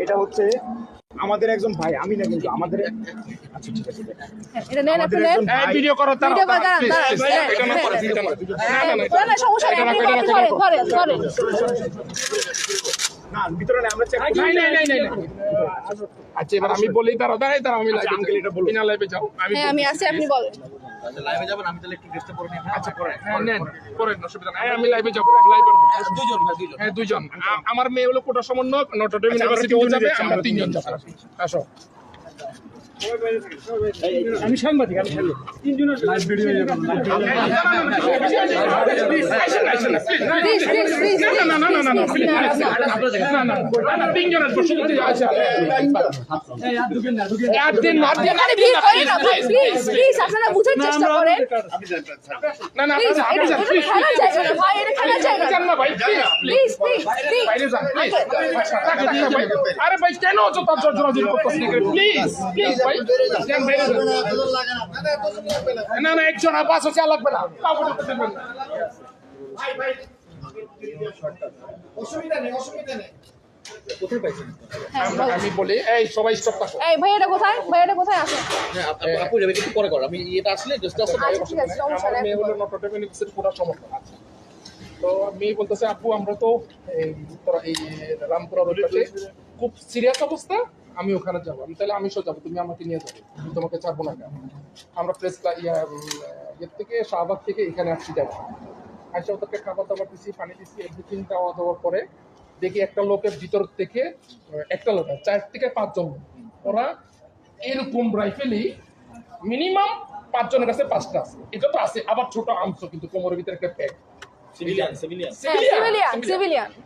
এটা হচ্ছে আমাদের একজন ভাই, আমি না কিন্তু আমাদের। আচ্ছা ঠিক আছে, এটা নেন, আপনি নেন। ভিডিও করো, তারা ভিডিও করেন, না সমস্যা নেই, আপনি ধরেন। না ভিতরে না, আমরা চেক করি। নাই। আচ্ছা এবার আমি বলি, তারা আমি লাইভে আঙ্কেল এটা বলুন। বিনা লাইভে যাও। হ্যাঁ আমি আছি, আপনি বলেন। আচ্ছা লাইভে যাবেন, আমি তাহলে একটু ড্রেসটা পরে নিই। আচ্ছা করেন, হ্যাঁ নেন করেন, অসুবিধা নাই। আমি লাইভে যাবো, লাইভে দুইজন ভাই, দুইজন। হ্যাঁ দুইজন। আমার মেয়ে হলো কোটা সমন্বয়ক, নটরডেম ইউনিভার্সিটি যাবে, আমরা তিনজন যাবো। আসো। আমি সাংবাদিক, তিনজনের লাইভ ভিডিও হয়ে যাবে। আপনারা বুঝার চেষ্টা করেন। আরে ভাই কেন জোরাজোরি করতেছেন? প্লিজ প্লিজ ভাই, না একজন পাঁচ হচ্ছে লাগবে না, আমি বলি এই সবাই স্টপ থাকো। এই ভাইয়াটা কোথায় আছে? আপু যাবে একটু পরে করো, আমি এটা আসলে ড্রেসটা আসলে আচ্ছা ঠিক আছে, সমস্যা নেই। মেয়ে হলো নটরডেম ইউনিভার্সিটি পুরো সমস্যা আছে। তো মেয়ে বলতেছে আপু আমরা তো এই রামপুরা রোড পাশে খুব সিরিয়াস অবস্থা, আমি ওখানে যাবো। তাহলে আমি যাবো, তুমি আমাকে নিয়ে যাবে, আমি তোমাকে ছাড়বো না। আমরা প্রেস ইয়ের থেকে শাহবাগ থেকে এখানে আসছি যাবো। আইসা ওদেরকে খাবার দাবার দিচ্ছি, পানি দিচ্ছি, এভরিথিং দেওয়ার পরে দেখি একটা লোকের ভিতর থেকে একটা লোক 4 থেকে 5 জন, ওরা এরকম রাইফেলই মিনিমাম 5 জনের কাছে 5টা আছে। এটা তো আছে, আবার ছোট আর্মস কিন্তু কোমরের ভিতরে একটা প্যাক। সিভিলিয়ান।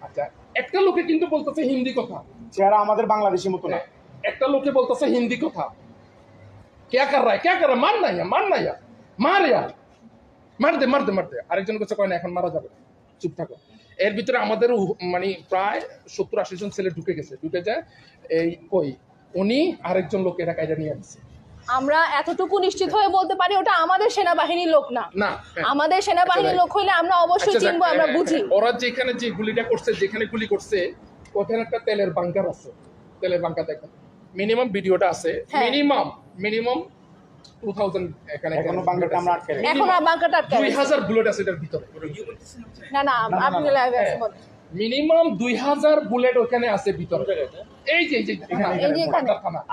আচ্ছা একটা লোকে কিন্তু বলতেছে হিন্দি কথা, চেহারা আমাদের বাংলাদেশি মতো না। একটা লোকে বলতেছে হিন্দি কথা, क्या कर रहा है मार दे। আরেকজন কাছে কয় না এখন মারা যাবে, চুপ থাকো। এর ভিতরে আমাদের মানে প্রায় 70-80 জন ছেলে ঢুকে যায় এই কই উনি আরেকজন লোক এটা কায়দা নিয়ে আসছে। আমরা এতটুকু নিশ্চিত হয়ে বলতে পারি ওটা আমাদের সেনাবাহিনীর লোক না। আমাদের সেনাবাহিনীর লোক হইলে আমরা অবশ্যই চিনবো, আমরা বুঝি। ওরা যেখানে যে গুলিটা করছে, যেখানে গুলি করছে ওখানে একটা তেলের বাংকার আছে, তেলের বাংকার দেখেন মিনিমাম ভিডিওটা আছে, মিনিমাম 2000 এখানে এখনো বাংকারটা আমরা আটকে রাখি। এখন বাংকারটা আটকে 2000 বুলেট আছে এটার ভিতরে। না আপনি লাইভে আছেন বলেন। মিনিমাম 2000 বুলেট ওখানে আছে ভিতরে। এই যে এখানে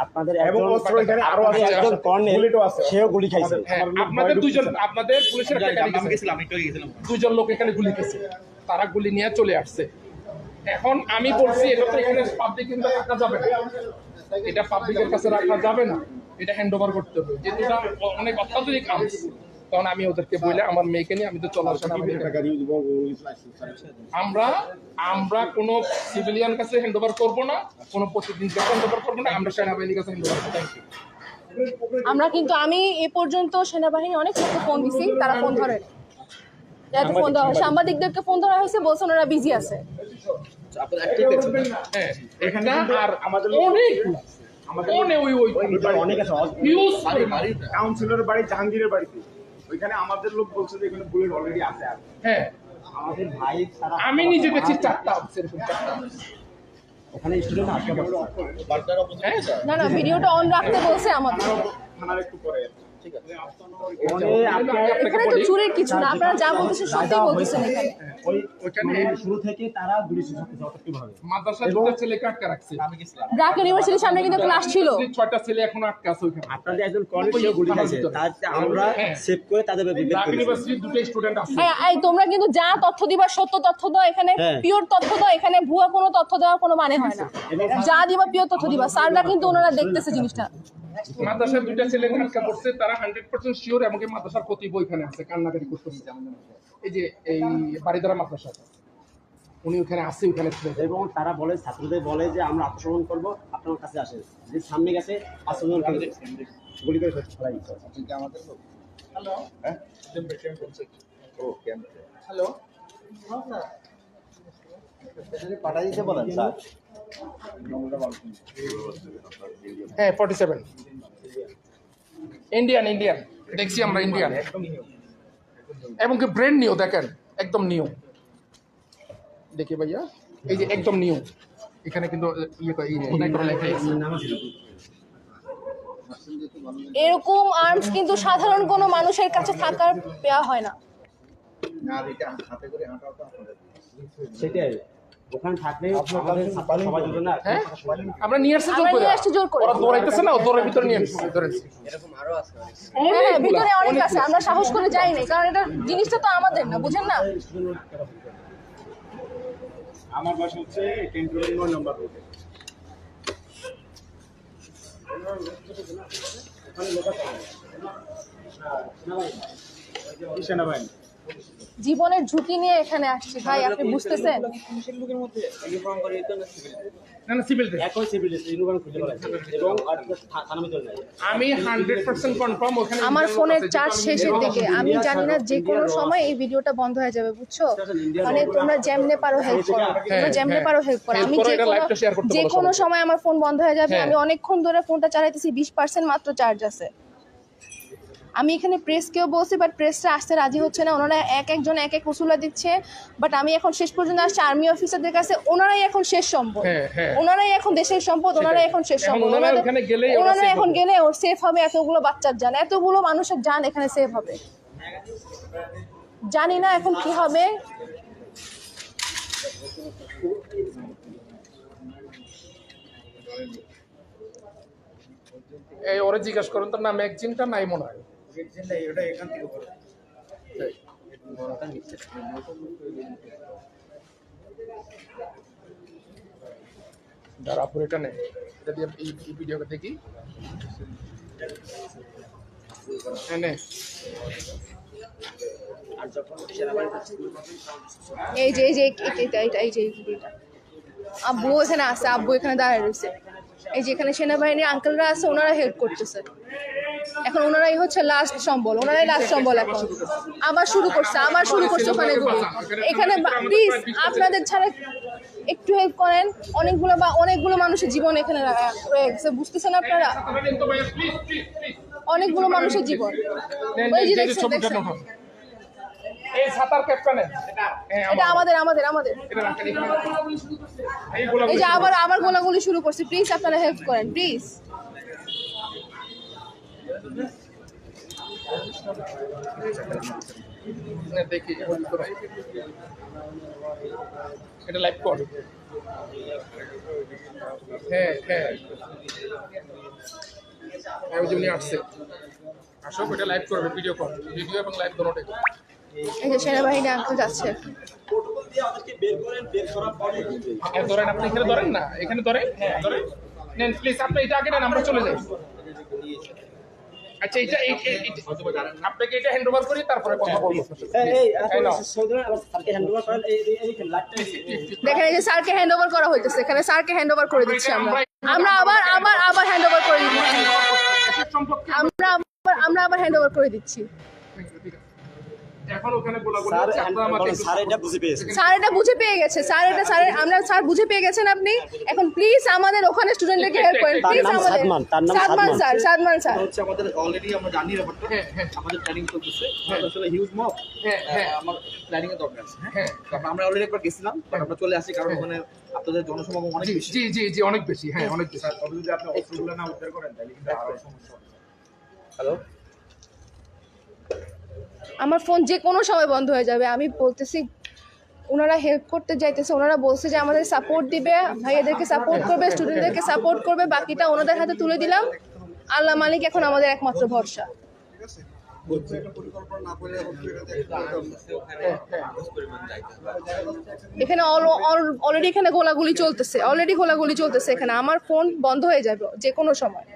আপনাদের এবং অস্ত্র এখানে আরো আছে, একজন কর্নেল বুলেটও আছে, সেও গুলি খাইছে। আপনাদের দুইজন, আপনাদের পুলিশের একটা গাড়ি গেছিলাম, একটু গেছিলাম। দুজন লোক এখানে গুলি খেয়েছে, তারা গুলি নিয়ে চলে আসছে। এখন আমি বলছি এটা তো এখানে পাবলিক কিন্তু রাখা যাবে না, এটা পাবলিকের কাছে রাখা যাবে না, এটা হ্যান্ড ওভার করতে হবে, যেহেতু এটা অনেক অত্যাধুনিক আর্মস। তখন আমি ওদেরকে বলে আমার মেয়েকে নিয়ে আমি তো চলে আসলাম। আমরা কোনো সিভিলিয়ান কাছে হ্যান্ড ওভার করবো না, কোনো প্রতিদিন হ্যান্ড ওভার করবো না, আমরা সেনাবাহিনীর কাছে হ্যান্ড ওভার করবো। Thank you. আমরা কিন্তু আমি এ পর্যন্ত সেনাবাহিনী অনেক ফোন দিছি, তারা ফোন ধরে ফোন দেওয়া হয়, সাংবাদিকদেরকে ফোন ধরা হয়েছে, বলছেন ওরা বিজি আছে। এখানে আর আমাদের অনেক আছে, কাউন্সিলরের বাড়ি জাহাঙ্গীরের বাড়িতে, ওইখানে আমাদের লোক বলছে যে এখানে বুলেট অলরেডি আছে। হ্যাঁ আমাদের ভাই আমি নিজে দেখছি 4টা এরকম 4টা ওখানে স্টুডেন্ট আটকে পড়ছে। না ভিডিওটা অন রাখতে বলছে আমাদের। থানার একটু পরে ঠিক আছে। এখানে তো চুরির কিছু না, আপনারা যা বলতেছেন সত্যি বলতেছেন। ওইখানে শুরু থেকে তারা গুলি কিভাবে মাদ্রাসা দুটো ছেলেকে আটকে রাখছে। ব্র্যাক ইউনিভার্সিটির সামনে কিন্তু ক্লাস ছিল, 6টা ছেলে এখনো আটকে আছে ওইখানে। আপনাদের একজন কর্নেল সেও গুলি খাইছে, তাতে আমরা সেভ করে তাদের ব্র্যাক ইউনিভার্সিটির দুটো স্টুডেন্ট আছে। হ্যাঁ এই তোমরা কিন্তু যা তথ্য দিবা সত্য তথ্য দাও, এখানে পিওর তথ্য দাও, এখানে ভুয়া কোনো তথ্য দেওয়ার কোনো মানে হয় না। যা দিবা পিওর তথ্য দিবা, স্যাররা কিন্তু ওনারা দেখতেছে জিনিসটা। মাদ্রাসার দুইটা ছেলে আটকা পড়ছে, তারা 100% শিওর, এবং মাদ্রাসার কতিপয় ওইখানে আছে, কান্নাকাটি করতেছে। এই যে এই বাড়িদারা মাদ্রাসা উনি ওখানে আছে, ওখানে এবং তারা বলে, ছাত্রদের বলে যে আমরা আত্মসমর্পণ করবো, আপনার কাছে আসেন। যে সামনে গেছে আত্মসমর্পণ করে গুলি করে ফেলাই দিচ্ছে। আমাদের হ্যালো হ্যাঁ ও কেমন হ্যালো পাঠাই দিতে বলেন স্যার। হ্যাঁ 47 ইন্ডিয়ান দেখছি আমরা, ইন্ডিয়ান এবং কি ব্র্যান্ড নিউ, দেখেন একদম নিউ। দেখি ভাইয়া এই যে একদম নিউ, এখানে কিন্তু খোদাই করা লেখা আছে। এরকম আর্মস কিন্তু সাধারণ কোনো মানুষের কাছে থাকার দেওয়া হয় না। সেটাই ওখানে থাকলে আমাদের সবাই জন্য না হ্যাঁ আমরা নিয়ে আসছি জোর আমরা করে, নিয়ে আসছি জোর করে। ওরা দৌড়াইতেছে না, ও দৌড়ের ভিতরে নিয়ে আসছি ধরেছি। হ্যাঁ ভিতরে অনেক আছে, আমরা সাহস করে যাই না, কারণ এটা জিনিসটা তো আমাদের না, বুঝেন না? আমার বাসা হচ্ছে 10 নম্বর রোডে। সেনাবাহিনী জীবনের ঝুঁকি নিয়ে এখানে আসছি ভাই, আপনি বুঝতেছেন? না না সিভিল একই সিভিল ইউনিফর্ম খুলে ফেলেছে এবং থানা ভিতরে নাই। আমি 100% কনফার্ম ওখানে আমার ফোনের চার্জ শেষের দিকে, আমি জানি না যে কোনো সময় এই ভিডিওটা বন্ধ হয়ে যাবে, বুঝছো? মানে তোমরা যেমনে পারো হেল্প করো, তোমরা যেমনে পারো হেল্প করো। আমি যে কোনো সময় আমার ফোন বন্ধ হয়ে যাবে, আমি অনেকক্ষণ ধরে ফোনটা চালাইতেছি, 20% মাত্র চার্জ আছে। আমি এখানে প্রেসকেও বলছি, বাট প্রেসটা আসতে রাজি হচ্ছে না, ওনারা একজন এক এক উসুলা দিচ্ছে। বাট আমি এখন শেষ পর্যন্ত আসছি আর্মি অফিসারদের কাছে, ওনারাই এখন শেষ সম্পদ, ওনারাই এখন দেশের সম্পদ, ওনারাই এখন শেষ সম্পদ। ওনারা এখন গেলে ওর সেফ হবে, এতগুলো বাচ্চার জান, এতগুলো মানুষের জান এখানে সেফ হবে। জানি না এখন কি হবে। এই ওরে জিজ্ঞেস করুন তার নাম ম্যাগজিনটা নাই মনে হয়। দাঁড়া পুরো এটা নেই, এটা দিয়ে এই ভিডিওটা দেখি। এই যে আব্বু এখানে আছে, আব্বু এখানে দাঁড়িয়ে রয়েছে। এই যে এখানে সেনাবাহিনীর আঙ্কেলরা আছে, ওনারা হেল্প করতেছে। এখন ওনারাই হচ্ছে লাস্ট সম্বল, ওনারাই লাস্ট সম্বল। এখন আবার শুরু করছে ওখানে গুলি। এখানে প্লিজ আপনাদের ছাড়া একটু হেল্প করেন, অনেকগুলো মানুষের জীবন এখানে রয়ে গেছে, বুঝতেছেন আপনারা? অনেকগুলো মানুষের জীবন। ওই যে দেখছেন এই সাতার ক্যাপ্টেন এটা আমাদের এই যে আবার গোলাগুলি শুরু করছে। প্লিজ আপনারা হেল্প করেন, প্লিজ। দেখি এটা লাইভ কর। হ্যাঁ ওই যে উনি আসছে, আসো এটা লাইভ করবে, ভিডিও এবং লাইভ দুটোই। এই যে সেনাবাহিনী আঙ্কেল যাচ্ছে। ধরেন আপনি এখানে ধরেন না, এখানে ধরেন, ধরেন নেন প্লিজ, আপনি এটা আগে নেন, আমরা চলে যাই। আচ্ছা এটা আপনাকে এটা হ্যান্ড ওভার করি, তারপরে কথা বলবো। দেখেন এই যে স্যারকে হ্যান্ড ওভার করা হইতেছে, এখানে স্যারকে হ্যান্ড ওভার করে দিচ্ছি আমরা আবার হ্যান্ড ওভার করে দিচ্ছি, আমরা আবার হ্যান্ড ওভার করে দিচ্ছি। এখন ওখানে গোলাগুলি হচ্ছে, আপনারা আমাকে স্যার এটা বুঝে পেয়েছে, স্যার বুঝে পেয়ে গেছে, স্যার বুঝে পেয়ে গেছেন আপনি। এখন প্লিজ আমাদের ওখানে স্টুডেন্টদেরকে হেল্প করেন, প্লিজ। আমাদের সাদমান স্যার হচ্ছে আমাদের অলরেডি আমরা জানি ব্যাপারটা। আমাদের প্ল্যানিং চলতেছে, আসলে হিউজ মব। আমার প্ল্যানিং এর দরকার আছে। তারপর আমরা অলরেডি একবার গেছিলাম, আমরা চলে আসি, কারণ ওখানে আপনাদের জনসমাগম অনেক বেশি। জি অনেক বেশি, হ্যাঁ অনেক বেশি। তবে যদি আপনি অস্ত্রগুলো না উদ্ধার করেন তাহলে কিন্তু আরো সমস্যা হবে। হ্যালো, আমার ফোন যে কোনো সময় বন্ধ হয়ে যাবে। আমি বলতেছি ওনারা হেল্প করতে যাইতেছে, ওনারা বলছে যে আমাদের সাপোর্ট দিবে, ভাইয়াদেরকে সাপোর্ট করবে, স্টুডেন্টদেরকে সাপোর্ট করবে, বাকিটা ওনাদের হাতে তুলে দিলাম। আল্লাহ মালিক এখন আমাদের একমাত্র ভরসা। এখানে অলরেডি এখানে গোলাগুলি চলতেছে, এখানে আমার ফোন বন্ধ হয়ে যাবে যে কোনো সময়।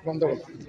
বন্ধ করুন।